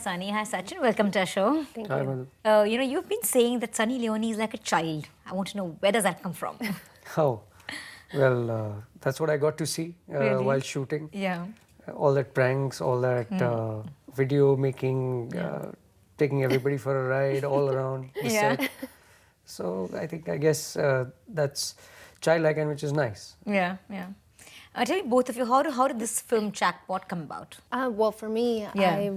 Sunny. Hi, Sachin. Welcome to our show. Thank Hi, you. Madhu. You've been saying that Sunny Leone is like a child. I want to know, where does that come from? Oh, well, that's what I got to see Really? while shooting. Yeah. All that pranks, all that video making, taking everybody for a ride all around the Yeah. set. So I guess that's childlike and which is nice. Yeah. Tell me, both of you, how did this film Jackpot come about? Well, for me, Yeah.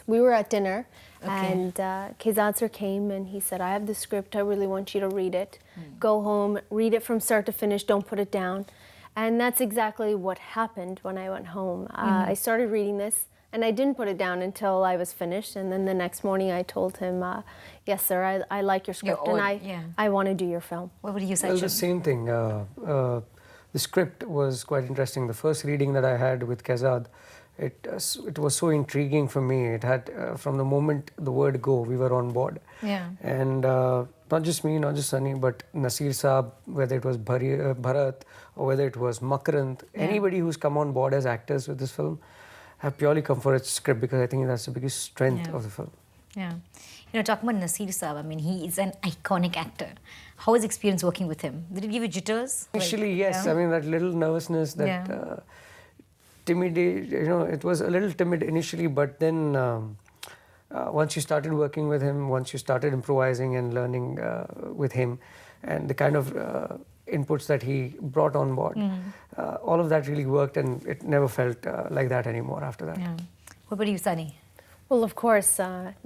we were at dinner, Okay. and Kezad sir came and he said, I have the script, I really want you to read it. Go home, read it from start to finish, don't put it down. And that's exactly what happened when I went home. I started reading this, and I didn't put it down until I was finished. And then the next morning I told him, yes, sir, I like your script, all- and yeah. I want to do your film. What would you say? Well, the same thing. The script was quite interesting. The first reading that I had with Kezad, it was so intriguing for me. It had, from the moment the word go, we were on board. Yeah. And not just me, not just Sunny, but Nasir Saab, whether it was Bharat or whether it was Makarant, anybody who's come on board as actors with this film have purely come for its script, because I think that's the biggest strength of the film. Yeah. Talking about Nasir Saab, I mean, he is an iconic actor. How was the experience working with him? Did it give you jitters? Initially, yes. I mean, that little nervousness, that timid, it was a little timid initially, but then once you started working with him, once you started improvising and learning with him, and the kind of inputs that he brought on board, all of that really worked, and it never felt like that anymore after that. Yeah. What about you, Sunny? Well, of course,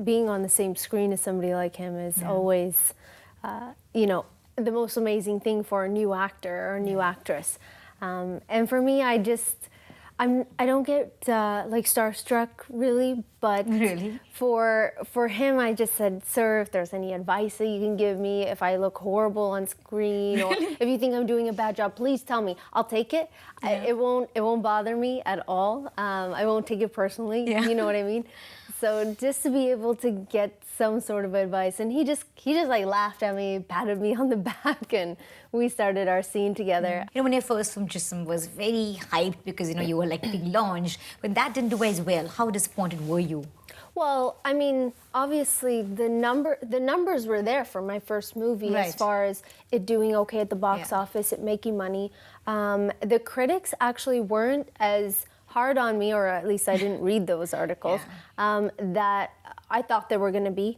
being on the same screen as somebody like him is always, the most amazing thing for a new actor or a new actress. And for me, I don't get like starstruck really, but Really? for him, I just said, sir, if there's any advice that you can give me, if I look horrible on screen, or if you think I'm doing a bad job, please tell me. I'll take it. It won't bother me at all. I won't take it personally. Yeah. You know what I mean? So just to be able to get some sort of advice, and he just like laughed at me, patted me on the back, and we started our scene together. When your first film Jism was very hyped because you were like being launched, when that didn't do as well, how disappointed were you? Well, I mean, obviously the numbers were there for my first movie, Right. as far as it doing okay at the box office, it making money. The critics actually weren't as hard on me, or at least I didn't read those articles, that I thought they were going to be.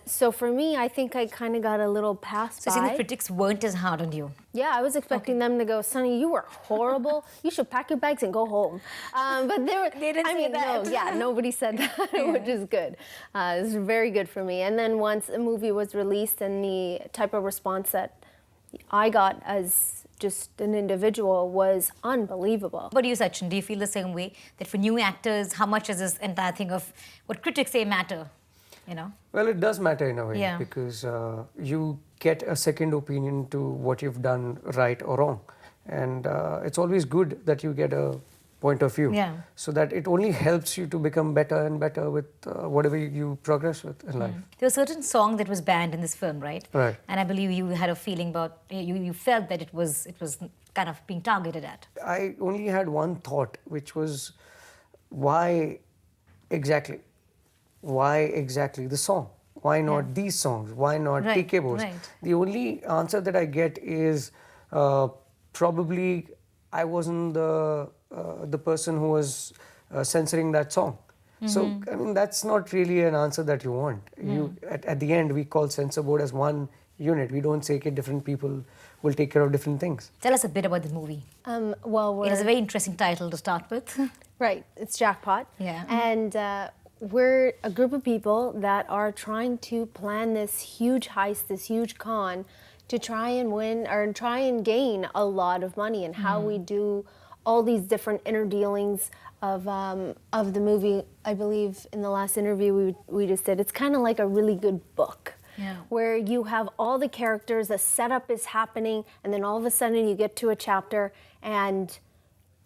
So for me, I think I kind of got a little pass So by. saying the critics weren't as hard on you. Yeah, I was expecting them to go, Sonny, you were horrible. You should pack your bags and go home. But They didn't say that. No, nobody said that, which is good. It was very good for me. And then once a movie was released, and the type of response that I got as just an individual was unbelievable. But you, Sachin, do you feel the same way, that for new actors, how much does this entire thing of what critics say matter? Well, it does matter in a way, Yeah. because you get a second opinion to what you've done right or wrong. And it's always good that you get a point of view, so that it only helps you to become better and better with whatever you progress with in life. There was a certain song that was banned in this film, right? Right. And I believe you had a feeling about, you felt that it was kind of being targeted at. I only had one thought, which was, why exactly the song? Why not these songs? Why not Right, TK-Bos? right. The only answer that I get is probably I wasn't the person who was censoring that song. So, I mean, that's not really an answer that you want. At the end, we call censor board as one unit. We don't say that different people will take care of different things. Tell us a bit about the movie. Well, It has a very interesting title to start with. right, it's Jackpot. Yeah. And we're a group of people that are trying to plan this huge heist, this huge con, to try and win or try and gain a lot of money, and how we do all these different inner dealings of the movie. I believe in the last interview we just did, it's kind of like a really good book. Yeah. Where you have all the characters, the setup is happening, and then all of a sudden you get to a chapter and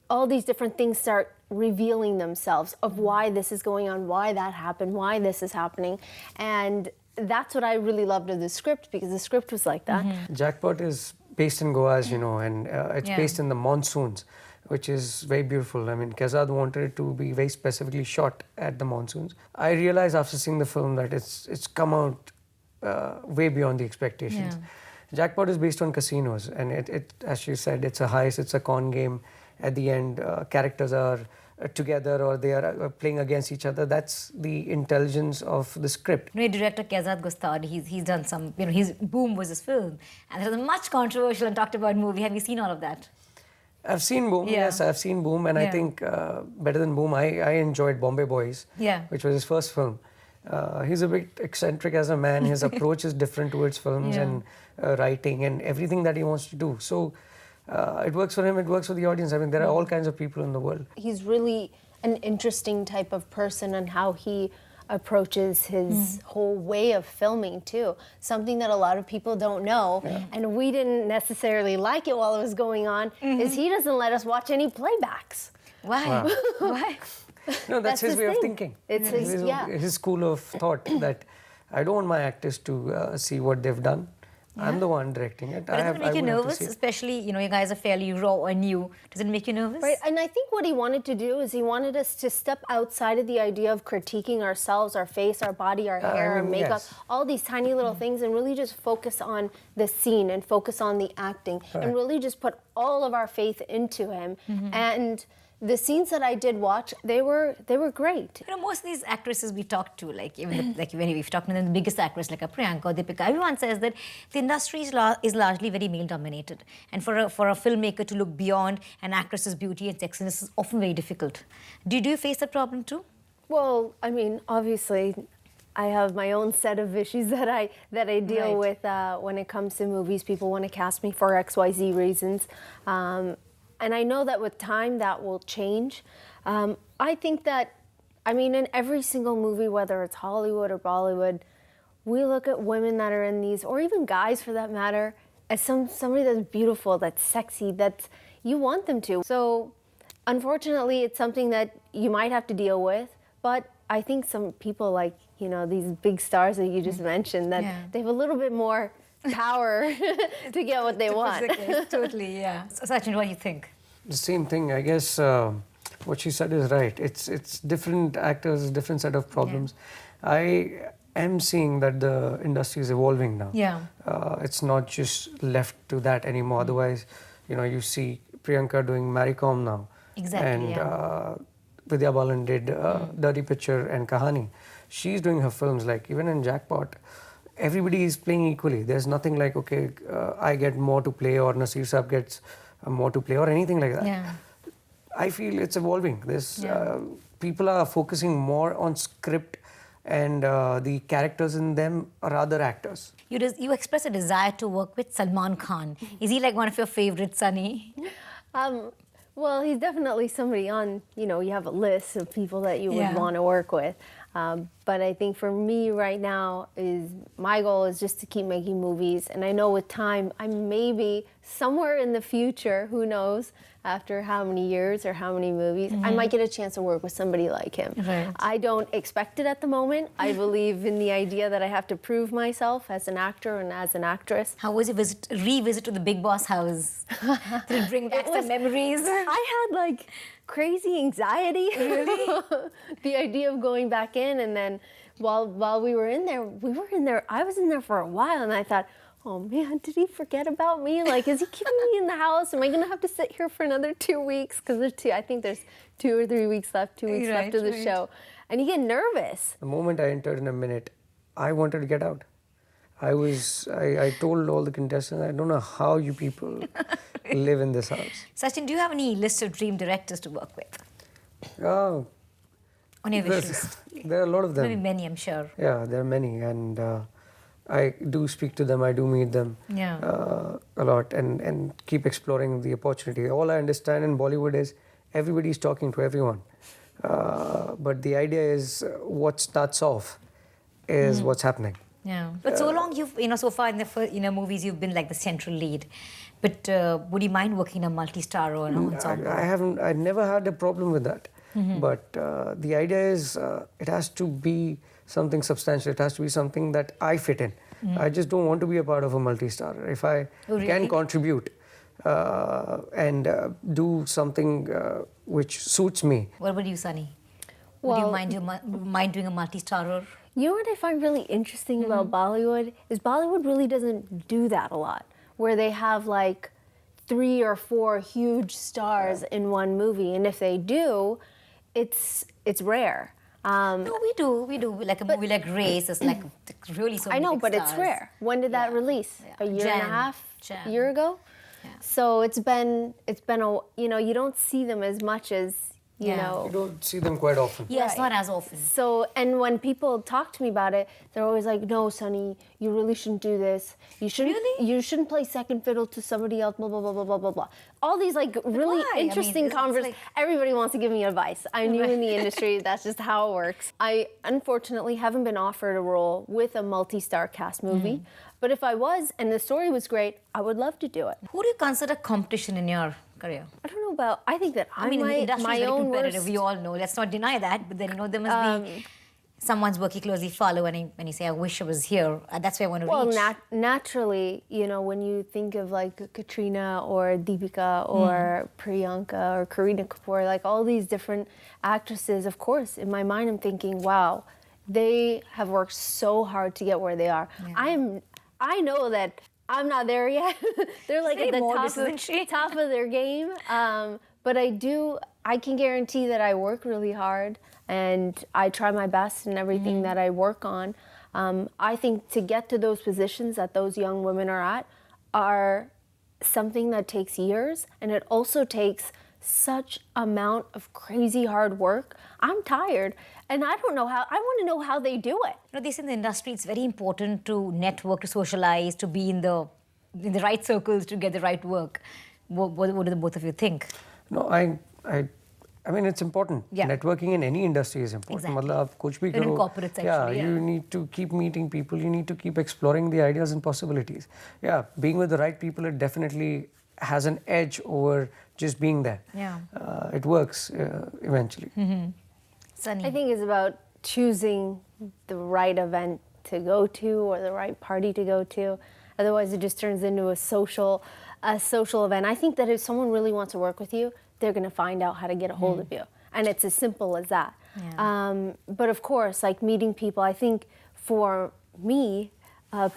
all these different things start revealing themselves of why this is going on, why that happened, why this is happening. And that's what I really loved of the script, because the script was like that. Jackpot is based in Goa, as you know, and it's based in the monsoons, which is very beautiful. I mean, Kazad wanted it to be very specifically shot at the monsoons. I realized after seeing the film that it's come out way beyond the expectations. Yeah. Jackpot is based on casinos, and it, as you said, it's a heist, it's a con game. At the end, characters are together or they are playing against each other. That's the intelligence of the script. You know, director Kazad Gustad, he's done some, you know, his Boom was his film. And there's a much controversial and talked about movie. Have you seen all of that? I've seen Boom, Yeah. yes, I've seen Boom, and I Yeah. think better than Boom, I enjoyed Bombay Boys, Yeah. which was his first film. He's a bit eccentric as a man. His approach is different towards films Yeah. and writing and everything that he wants to do. So it works for him, it works for the audience. I mean, there are all kinds of people in the world. He's really an interesting type of person and how he approaches his whole way of filming too. Something that a lot of people don't know, and we didn't necessarily like it while it was going on, is he doesn't let us watch any playbacks. Why? Wow. Why? No, that's his way of thinking. It's his, yeah. His school of thought that I don't want my actors to see what they've done. I'm the one directing it. But doesn't it make you wouldn't have to nervous? see it. Especially, you know, you guys are fairly raw or new. Does it make you nervous? Right, and I think what he wanted to do is he wanted us to step outside of the idea of critiquing ourselves, our face, our body, our hair, our makeup, yes. all these tiny little things, and really just focus on the scene and focus on the acting, and really just put all of our faith into him. And the scenes that I did watch, they were great. You know, most of these actresses we talk to, like even like when we've talked to them, the biggest actress like a Priyanka, Deepika, everyone says that the industry is largely very male dominated, and for a filmmaker to look beyond an actress's beauty and sexiness is often very difficult. Do you face that problem too? Well, I mean, obviously, I have my own set of issues that I deal with when it comes to movies. People want to cast me for XYZ reasons. And I know that with time that will change. I think that, I mean, in every single movie, whether it's Hollywood or Bollywood, we look at women that are in these, or even guys for that matter, as somebody that's beautiful, that's sexy, that's, you want them to. So unfortunately, it's something that you might have to deal with, but I think some people like, you know, these big stars that you just mentioned, that they have a little bit more power to get what they want. Totally, yeah. So, Sachiin, what do you think? The same thing, I guess. What she said is right. It's different actors, different set of problems. I am seeing that the industry is evolving now. Yeah. It's not just left to that anymore. Otherwise, you know, you see Priyanka doing Maricom now. Exactly, And Vidya Balan did Dirty Picture and Kahani. She's doing her films, like even in Jackpot, everybody is playing equally. There's nothing like, okay, I get more to play or Nasir Saab gets more to play or anything like that. Yeah. I feel it's evolving. People are focusing more on script and the characters in them are other actors. You express a desire to work with Salman Khan. Is he like one of your favorites, Sunny? Well, he's definitely somebody on, you know, you have a list of people that you would want to work with. But I think for me right now, my goal is just to keep making movies. And I know with time, I maybe somewhere in the future, who knows, after how many years or how many movies, I might get a chance to work with somebody like him. Right. I don't expect it at the moment. I believe in the idea that I have to prove myself as an actor and as an actress. How was your revisit to the Big Boss house? Did it bring back some memories? I had like crazy anxiety. Really? The idea of going back in, and then while we were in there, I was in there for a while, and I thought, oh man, did he forget about me? Like, is he keeping me in the house? Am I gonna have to sit here for another 2 weeks? Because I think there's 2 or 3 weeks left, 2 weeks left of the show. And you get nervous. The moment I entered in a minute, I wanted to get out. I told all the contestants, I don't know how you people live in this house. Sachiin, do you have any list of dream directors to work with? Oh, On your wish list? there are a lot of them. Maybe many, I'm sure. Yeah, there are many, and I do speak to them, I do meet them a lot, and keep exploring the opportunity. All I understand in Bollywood is everybody's talking to everyone. But the idea is what starts off is what's happening. Yeah, but so long so far in the movies you've been like the central lead. But would you mind working in a multi-star or an ensemble? I never had a problem with that. But the idea is it has to be something substantial. It has to be something that I fit in. I just don't want to be a part of a multi-star. If I can contribute, and do something which suits me. What about you, Sunny? Would you Well- mind doing a multi-starrer? You know what I find really interesting about Bollywood is Bollywood really doesn't do that a lot, where they have like 3 or 4 huge stars in one movie, and if they do, it's rare. No, we do. Like a movie like Race is like really so I know, many but it's stars. rare. When did that Yeah. release? Yeah. A year and a Jan. half? Jan. A year ago? Yeah. So it's been a, you don't see them as much as you Yeah. know. You don't see them quite often. Yeah, it's Right. not as often. So, and when people talk to me about it, they're always like, "No, Sonny, you really shouldn't do this. You shouldn't. Really? You shouldn't play second fiddle to somebody else." Blah blah blah blah blah blah blah. All these like really why? I mean, interesting it's conversations. like- Everybody wants to give me advice. I'm new in the industry. That's just how it works. I unfortunately haven't been offered a role with a multi-star cast movie. But if I was, and the story was great, I would love to do it. Who do you consider competition in your career? I don't know about. I think that I mean, in the industry my is very own competitive. worst. We all know. Let's not deny that. But then there must be someone's working closely follow when you say, "I wish I was here." That's where I want to Well, reach. naturally, when you think of like Katrina or Deepika or Priyanka or Kareena Kapoor, like all these different actresses, of course, in my mind, I'm thinking, wow, they have worked so hard to get where they are. I know that I'm not there yet. They're like very at the modest, isn't she? top of their game. But I can guarantee that I work really hard and I try my best in everything that I work on. I think to get to those positions that those young women are at are something that takes years, and it also takes such amount of crazy hard work. I'm tired, and I don't know how. I want to know how they do it. They say in the industry it's very important to network, to socialize, to be in the right circles to get the right work. What do the both of you think? No, I mean, it's important. Yeah. Networking in any industry is important. Exactly. मतलब आप कुछ भी Even in करो, corporates yeah, actually, you need to keep meeting people. You need to keep exploring the ideas and possibilities. Yeah, being with the right people, it definitely has an edge over just being there. Yeah. It works eventually. Sunny. I think it's about choosing the right event to go to or the right party to go to. Otherwise, it just turns into a social event. I think that if someone really wants to work with you, they're going to find out how to get a hold of you. And it's as simple as that. Yeah. But of course, like meeting people, I think for me,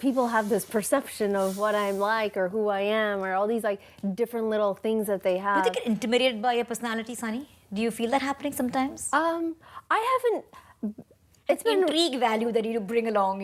people have this perception of what I'm like or who I am or all these like different little things that they Do have. you get intimidated by your personality, Sunny? Do you feel that happening sometimes? I haven't. It's been intrigue value that you bring along,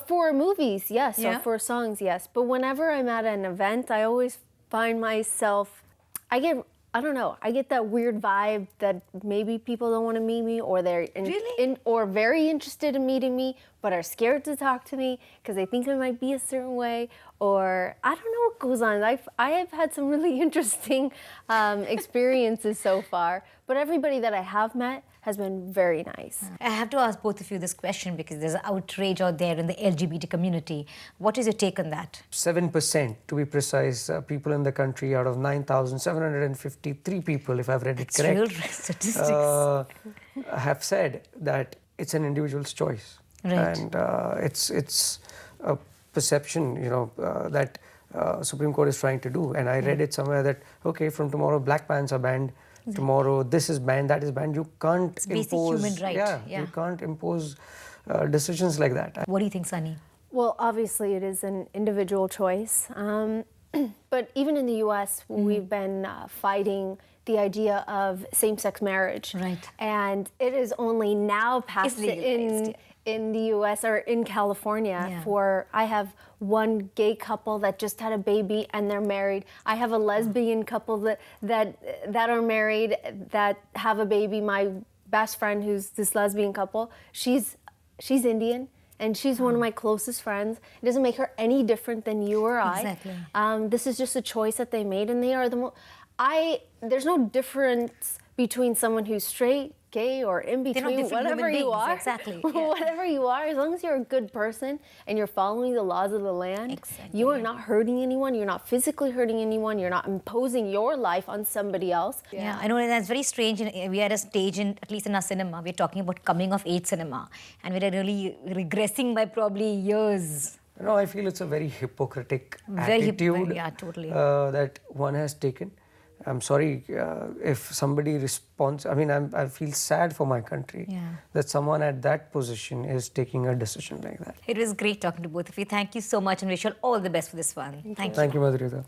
For movies, yes. Yeah. Or for songs, yes. But whenever I'm at an event, I always find myself, I get that weird vibe that maybe people don't want to meet me, or they're Really? or very interested in meeting me, but are scared to talk to me because they think I might be a certain way, or I don't know what goes on. I have had some really interesting experiences so far, but everybody that I have met has been very nice. I have to ask both of you this question because there's outrage out there in the LGBT community. What is your take on that? 7%, to be precise, people in the country out of 9,753 people, if I've read it It's correct, real statistics. have said that it's an individual's choice. Right. And it's a perception, that Supreme Court is trying to do. And I read it somewhere that, okay, from tomorrow black pants are banned. Tomorrow this is banned, that is banned. You can't It's basic impose. human right, yeah. You can't impose decisions like that. What do you think, Sunny? Well, obviously, it is an individual choice. But even in the U.S., we've been fighting the idea of same-sex marriage. Right. And it is only now passed legalized, in the U.S. or in California. Yeah. I have one gay couple that just had a baby and they're married. I have a lesbian couple that are married that have a baby. My best friend, who's this lesbian couple, she's Indian. And she's one of my closest friends. It doesn't make her any different than you or I. Exactly. This is just a choice that they made, and they are there's no difference between someone who's straight, gay, or in They're not between, different whatever human you beings, are. exactly, yeah. Whatever you are, as long as you're a good person and you're following the laws of the land, Exactly, you are yeah. not hurting anyone, you're not physically hurting anyone, you're not imposing your life on somebody else. Yeah, I know that's very strange. We are at a stage, at least in our cinema, we're talking about coming of age cinema. And we're really regressing by probably years. No, I feel it's a very hypocritic Very attitude yeah, totally. that one has taken. I'm sorry if somebody responds. I mean, I feel sad for my country that someone at that position is taking a decision like that. It was great talking to both of you. Thank you so much and wish you all the best for this one. Thank you. Thank you, Madhurita.